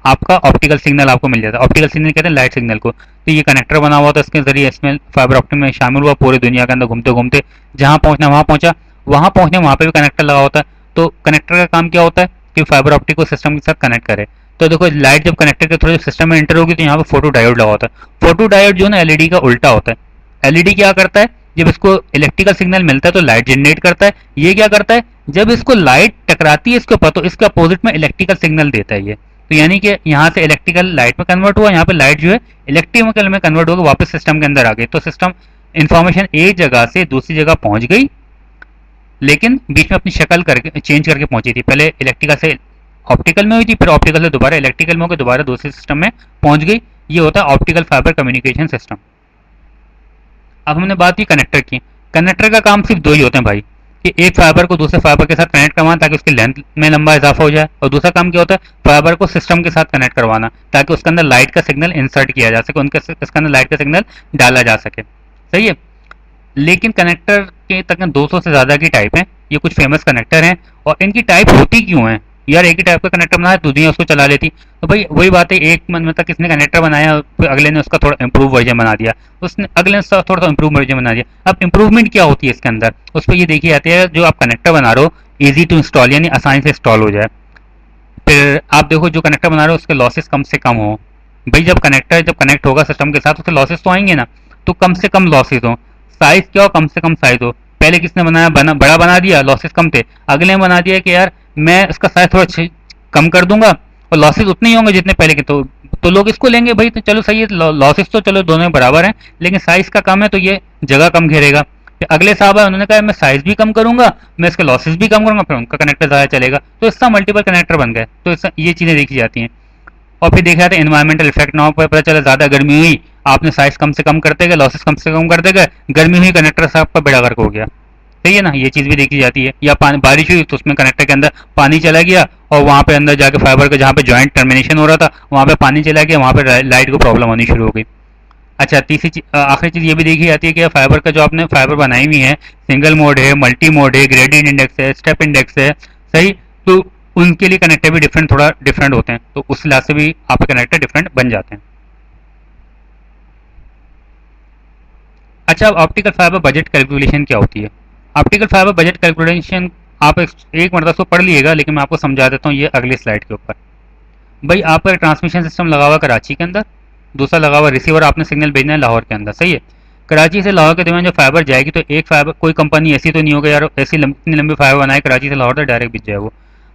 आपका ऑप्टिकल सिग्नल आपको मिल जाता है। ऑप्टिकल सिग्नल कहते हैं लाइट सिग्नल को। तो ये कनेक्टर बना हुआ था, इसके जरिए इसमें फाइबर ऑप्टिक में शामिल हुआ, पूरी दुनिया के अंदर घूमते घूमते जहाँ पहुँचना वहाँ पहुँचा, वहाँ पहुँचने वहाँ पे भी कनेक्टर लगा होता है। तो कनेक्टर का काम क्या होता है कि फाइबर ऑप्टिक को सिस्टम के साथ कनेक्ट करे। तो देखो लाइट जब कनेक्टर के थ्रू सिस्टम में एंटर होगी तो यहाँ पे फोटो डायोड लगा होता है। फोटो डायोड जो है ना एलईडी का उल्टा होता है। एलईडी क्या करता है, जब इसको इलेक्ट्रिकल सिग्नल मिलता है तो लाइट जनरेट करता है। ये क्या करता है, जब इसको लाइट टकराती है इसके ऊपर तो इसके अपोजिट में इलेक्ट्रिकल सिग्नल देता है ये। तो यानी कि यहाँ से इलेक्ट्रिकल लाइट में कन्वर्ट हुआ, यहाँ पे लाइट जो है इलेक्ट्रिकल में कन्वर्ट होकर वापस सिस्टम के अंदर आ गई। तो सिस्टम इन्फॉर्मेशन एक जगह से दूसरी जगह पहुंच गई, लेकिन बीच में अपनी शक्ल करके चेंज करके पहुंची थी। पहले इलेक्ट्रिकल से ऑप्टिकल में हुई थी, फिर ऑप्टिकल से दोबारा इलेक्ट्रिकल में होकर दोबारा दूसरे सिस्टम में पहुंच गई। ये होता है ऑप्टिकल फाइबर कम्युनिकेशन सिस्टम। अब हमने बात की कनेक्टर की। कनेक्टर का काम सिर्फ दो ही होते हैं भाई, कि एक फाइबर को दूसरे फाइबर के साथ कनेक्ट करवाना ताकि उसकी लेंथ में लंबा इजाफा हो जाए, और दूसरा काम क्या होता है फाइबर को सिस्टम के साथ कनेक्ट करवाना ताकि उसके अंदर लाइट का सिग्नल इंसर्ट किया जा सके, उनके इसके अंदर लाइट का सिग्नल डाला जा सके। सही है। लेकिन कनेक्टर के तक 200 से ज़्यादा की टाइप हैं, ये कुछ फेमस कनेक्टर हैं। और इनकी टाइप होती क्यों है यार, एक ही टाइप का कनेक्टर बनाया तो दुनिया उसको चला लेती। तो भाई वही बात है, एक मन मतलब किसने कनेक्टर बनाया, फिर अगले ने उसका थोड़ा इंप्रूव वर्जन बना दिया, उसने अगले ने उसका थोड़ा सा इंप्रूव वर्जन बना दिया। अब इंप्रूवमेंट क्या होती है इसके अंदर, उस पर ये देखी जाती है जो आप कनेक्टर बना रहे हो ईजी टू इंस्टॉल, यानी आसानी से इंस्टॉल हो जाए। फिर आप देखो जो कनेक्टर बना रहे हो उसके लॉसेस कम से कम हो। भाई जब कनेक्टर जब कनेक्ट होगा सिस्टम के साथ उसके लॉसेस तो आएंगे ना, तो कम से कम लॉसेस हो। साइज क्या हो, कम से कम साइज हो। पहले किसने बनाया, बड़ा बना दिया, लॉसेस कम थे, अगले ने बना दिया कि यार मैं इसका साइज थोड़ा कम कर दूंगा और लॉसेस उतने ही होंगे जितने पहले के, तो लोग इसको लेंगे। भाई तो चलो सही है, लॉसेस तो चलो दोनों बराबर हैं, लेकिन साइज का कम है तो ये जगह कम घेरेगा। फिर अगले साहब है उन्होंने कहा मैं साइज भी कम करूंगा, मैं इसके लॉसेस भी कम करूंगा, फिर उनका कनेक्टर ज़्यादा चलेगा, तो इसका मल्टीपल कनेक्टर बन गए। तो इसका ये चीज़ें देखी जाती हैं। और फिर देखा जाता है एनवायरमेंटल इफेक्ट ना हो, पता चला ज़्यादा गर्मी हुई, आपने साइज कम से कम करते गए, लॉसेस कम से कम करते गए, गर्मी हुई, कनेक्टर साहब का बेड़ा गर्क हो गया। सही है ना, ये चीज़ भी देखी जाती है। या पानी बारिश हुई तो उसमें कनेक्टर के अंदर पानी चला गया और वहाँ पे अंदर जाके फाइबर का जहाँ पे जॉइंट टर्मिनेशन हो रहा था वहाँ पे पानी चला गया, वहाँ पे लाइट को प्रॉब्लम होनी शुरू हो गई। अच्छा, तीसरी आखिरी चीज़ ये भी देखी जाती है कि फाइबर का जो आपने फाइबर बनाई हुई है, सिंगल मोड है, मल्टी मोड है, ग्रेडियंट इंडेक्स है, स्टेप इंडेक्स है, सही, तो उनके लिए कनेक्टर भी डिफरेंट, थोड़ा डिफरेंट होते हैं, तो उस लिहाज से भी आपके कनेक्टर डिफरेंट बन जाते हैं। अच्छा, अब ऑप्टिकल फाइबर बजट कैलकुलेशन क्या होती है? ऑप्टिकल फाइबर बजट कैलकुलेशन आप एक मतलब तो पढ़ लिएगा, लेकिन मैं आपको समझा देता हूँ ये अगली स्लाइड के ऊपर। भाई, आपका ट्रांसमिशन सिस्टम लगा हुआ कराची के अंदर, दूसरा लगा हुआ रिसीवर, आपने सिग्नल भेजना है लाहौर के अंदर, सही है। कराची से लाहौर के दरमियान जो फाइबर जाएगी, तो एक फाइबर, कोई कंपनी ऐसी तो नहीं होगी यार ऐसी इतनी लंबी फाइबर बनाए कराची से लाहौर तक डायरेक्ट बिछ जाए वो।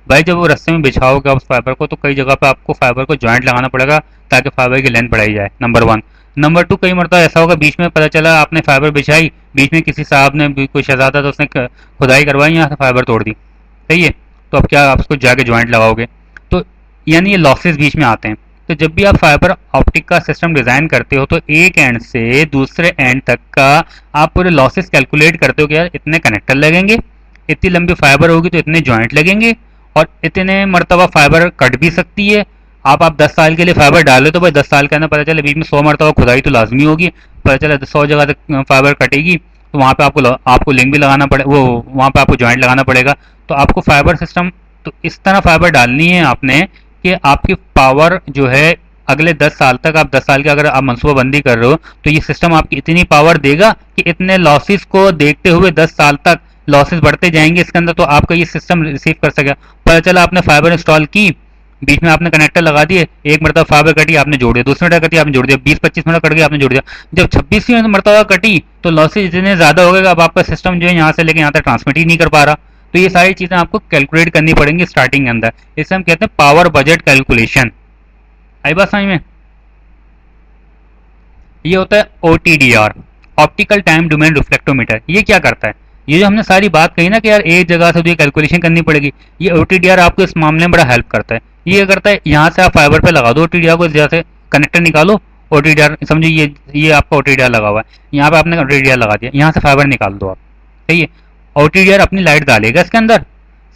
भाई, जब वो रस्ते में बिछाओगे उस फाइबर को, तो कई जगह पे आपको फाइबर को जॉइंट लगाना पड़ेगा ताकि फाइबर की लेंथ बढ़ाई जाए, नंबर वन। नंबर टू, कई मरतबा ऐसा होगा बीच में पता चला आपने फाइबर बिछाई, बीच में किसी साहब ने कोई शहजादा, तो उसने खुदाई करवाई, यहाँ से फाइबर तोड़ दी, सही है। तो अब क्या आप उसको जाके ज्वाइंट लगाओगे? तो यानी ये लॉसेस बीच में आते हैं। तो जब भी आप फाइबर ऑप्टिक का सिस्टम डिज़ाइन करते हो, तो एक एंड से दूसरे एंड तक का आप पूरे लॉसेस कैलकुलेट करते हो कि यार इतने कनेक्टर लगेंगे, इतनी लंबी फाइबर होगी तो इतने जॉइंट लगेंगे, और इतने मरतबा फाइबर कट भी सकती है। आप 10 साल के लिए फाइबर डालो, तो भाई 10 साल के अंदर पता चले बीच में 100 मरतबा खुदाई तो लाजमी होगी, पता चला 100 जगह तक फाइबर कटेगी, तो वहाँ पे आपको लिंक भी लगाना पड़े, वो वहाँ पे आपको जॉइंट लगाना पड़ेगा। तो आपको फाइबर सिस्टम तो इस तरह फाइबर डालनी है आपने कि आपकी पावर जो है अगले 10 साल तक, आप 10 साल की अगर आप मनसूबाबंदी कर रहे हो, तो ये सिस्टम आपकी इतनी पावर देगा कि इतने लॉसेस को देखते हुए 10 साल तक लॉसेस बढ़ते जाएंगे इसके अंदर, तो आपका ये सिस्टम रिसीव कर सकेगा। पता चला आपने फाइबर इंस्टॉल की, बीच में आपने कनेक्टर लगा दिए, एक मरतबा फाइबर कटी आपने जोड़ दिया, दूसरी मरतबा कटी आपने जोड़ दिया, 20-25 मिनट कट गई आपने जोड़ दिया, जब 26वीं मरतबा कटी तो लॉसेज इतने ज़्यादा हो गए, अब आपका सिस्टम जो है यहाँ से लेके यहाँ तक ट्रांसमिट ही नहीं कर पा रहा। तो ये सारी चीज़ें आपको कैलकुलेट करनी पड़ेंगी स्टार्टिंग के अंदर, इसे हम कहते हैं पावर बजट कैलकुलेशन। आई बात समझ में? ये होता है OTDR, optical time domain reflectometer. ये क्या करता है? ये जो हमने सारी बात कही ना कि यार एक जगह से तो ये कैलकुलेशन करनी पड़ेगी, ये OTDR आपको इस मामले में बड़ा हेल्प करता है। ये करता है, यहाँ से आप फाइबर पे लगा दो OTDR को, जहाँ से कनेक्टर निकालो, OTDR समझो ये आपका OTDR लगा हुआ है, यहाँ पे आपने OTDR लगा दिया, यहाँ से फाइबर निकाल दो आप, सही है। OTDR अपनी लाइट डालेगा इसके अंदर,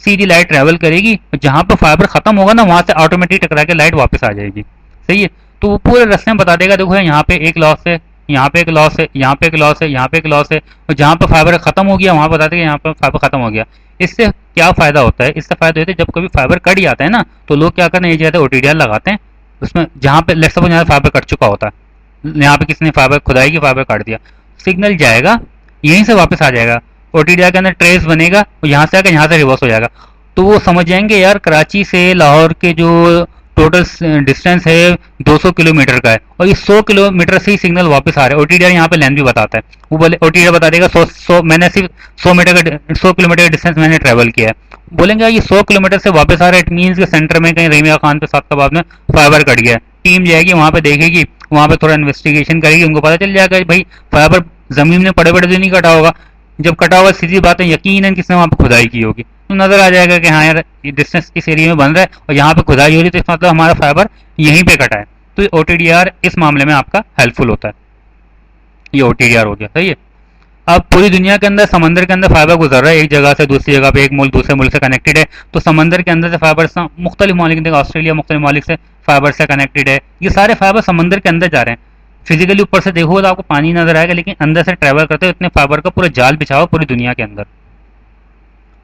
सीधी लाइट ट्रेवल करेगी, और जहाँ पे फाइबर खत्म होगा ना वहाँ से ऑटोमेटिक टकरा के लाइट वापस आ जाएगी, सही है। तो वो पूरे रास्ते में बता देगा, देखो यहाँ पे एक लॉस है, यहाँ पे एक लॉस है, यहाँ पे एक लॉस है, यहाँ पे एक लॉस है, और जहाँ पे फाइबर खत्म हो गया वहाँ बता देगा यहाँ पे फाइबर खत्म हो गया। इससे क्या फायदा होता है? इससे फायदा होता है जब कभी फाइबर कट जाता है ना, तो लोग क्या करते हैं, ये जाते OTDR लगाते हैं उसमें, जहाँ पे लेट्स सपोज यहाँ फाइबर कट चुका होता है, यहाँ पे किसी ने फाइबर खुदाई की फाइबर काट दिया, सिग्नल जाएगा यहीं से वापस आ जाएगा, OTDR के अंदर ट्रेस बनेगा और यहाँ से आकर यहाँ से रिवर्स हो जाएगा। तो वो समझ जाएंगे यार कराची से लाहौर के जो टोटल डिस्टेंस है 200 किलोमीटर का है, और ये 100 किलोमीटर से ही सिग्नल वापस आ रहा है। OTDR यहाँ पे लेंथ भी बताता है, वो बोले OTDR बता देगा 100 मैंने सिर्फ 100 किलोमीटर का डिस्टेंस मैंने ट्रेवल किया है, बोलेंगे ये 100 किलोमीटर से वापस आ रहा है, इट मीन्स के सेंटर में कहीं रेमिया खान पे सात तबाब में फाइबर कट गया है। टीम जाएगी वहाँ पे देखेगी, वहाँ पे थोड़ा इन्वेस्टिगेशन करेगी, उनको पता चल जाएगा भाई फाइबर जमीन में पड़े पड़े तो नहीं कटा होगा, जब कटा होगा सीधी बात है यकीनन किसने वहाँ पे खुदाई की होगी, तो नजर आ जाएगा कि हाँ यार ये डिस्टेंस इस एरिया में बन रहा है और यहाँ पे खुदाई हो रही है, तो इसका मतलब हमारा फाइबर यहीं पे कटा है। तो ये OTDR इस मामले में आपका हेल्पफुल होता है। ये OTDR हो गया, सही है। अब पूरी दुनिया के अंदर समंदर के अंदर फाइबर गुजर रहा है, एक जगह से दूसरी जगह पे, एक मुल्क दूसरे मुल्क से कनेक्टेड है, तो समंदर के अंदर से फाइबर मुख्तलिफ ममालिक, ऑस्ट्रेलिया मुख्तलिफ ममालिक से फाइबर से कनेक्टेड है, ये सारे फाइबर समंदर के अंदर जा रहे हैं। फिजिकली ऊपर से देखोगे तो आपको पानी नजर आएगा, लेकिन अंदर से ट्रैवल करते हुए इतने फाइबर का पूरा जाल बिछा हुआ पूरी दुनिया के अंदर।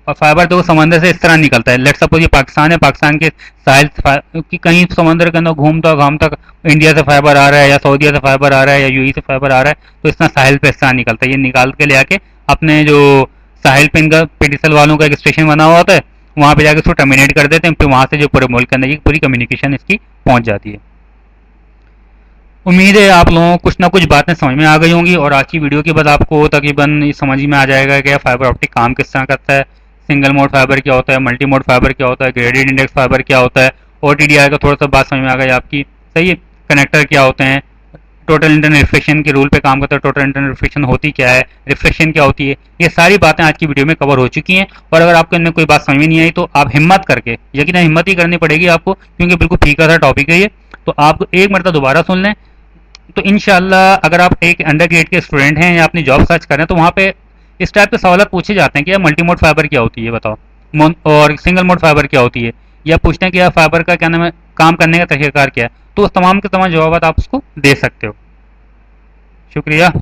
और फाइबर देखो समंदर से इस तरह निकलता है, लेट सपोज ये पाकिस्तान है, पाकिस्तान के साहिल की कहीं समंदर के अंदर घूमता घामता इंडिया से फाइबर आ रहा है, या सऊदीया से फाइबर आ रहा है, या UAE से फाइबर आ रहा है, तो इस तरह साहिल पे इस तरह निकलता है, ये निकाल के ले आके अपने जो साहिल पे इनका PTCL वालों का एक स्टेशन बना हुआ होता है, वहाँ पे जाके उसको टर्मिनेट कर देते हैं, फिर वहाँ से जो पूरे मुल्क के अंदर ये पूरी कम्युनिकेशन इसकी पहुँच जाती है। उम्मीद है आप लोगों को कुछ ना कुछ बातें समझ में आ गई होंगी, और आज की वीडियो के बाद आपको तकरीबन ये समझ में आ जाएगा कि फाइबर ऑप्टिक काम किस तरह करता है, सिंगल मोड फाइबर क्या होता है, मल्टी मोड फाइबर क्या होता है, ग्रेडियंट इंडेक्स फाइबर क्या होता है, OTDR का थोड़ा सा बात समझ में आ गई आपकी, सही है। कनेक्टर क्या होते हैं, टोटल इंटरनल रिफ्लेक्शन के रूल पे काम करता है, टोटल इंटरनल रिफ्लेक्शन होती क्या है, रिफ्लेक्शन क्या होती है, ये सारी बातें आज की वीडियो में कवर हो चुकी हैं। और अगर आपको इनमें कोई बात समझ में नहीं आई तो आप हिम्मत करके, यकीन हिम्मत ही करनी पड़ेगी आपको, क्योंकि बिल्कुल फीका सा टॉपिक है ये, तो आप एक मरतबा दोबारा सुन लें। तो इंशाल्लाह अगर आप एक अंडर ग्रेड के स्टूडेंट हैं या अपनी जॉब सर्च कर रहे हैं, तो वहाँ पे इस टाइप के सवाल पूछे जाते हैं कि यार मल्टी मोड फाइबर क्या होती है बताओ, और सिंगल मोड फाइबर क्या होती है, या पूछते हैं कि यार फाइबर का क्या नाम है, काम करने का तरीकाकार क्या है। तो उस तमाम के तमाम जवाब आप उसको दे सकते हो। शुक्रिया।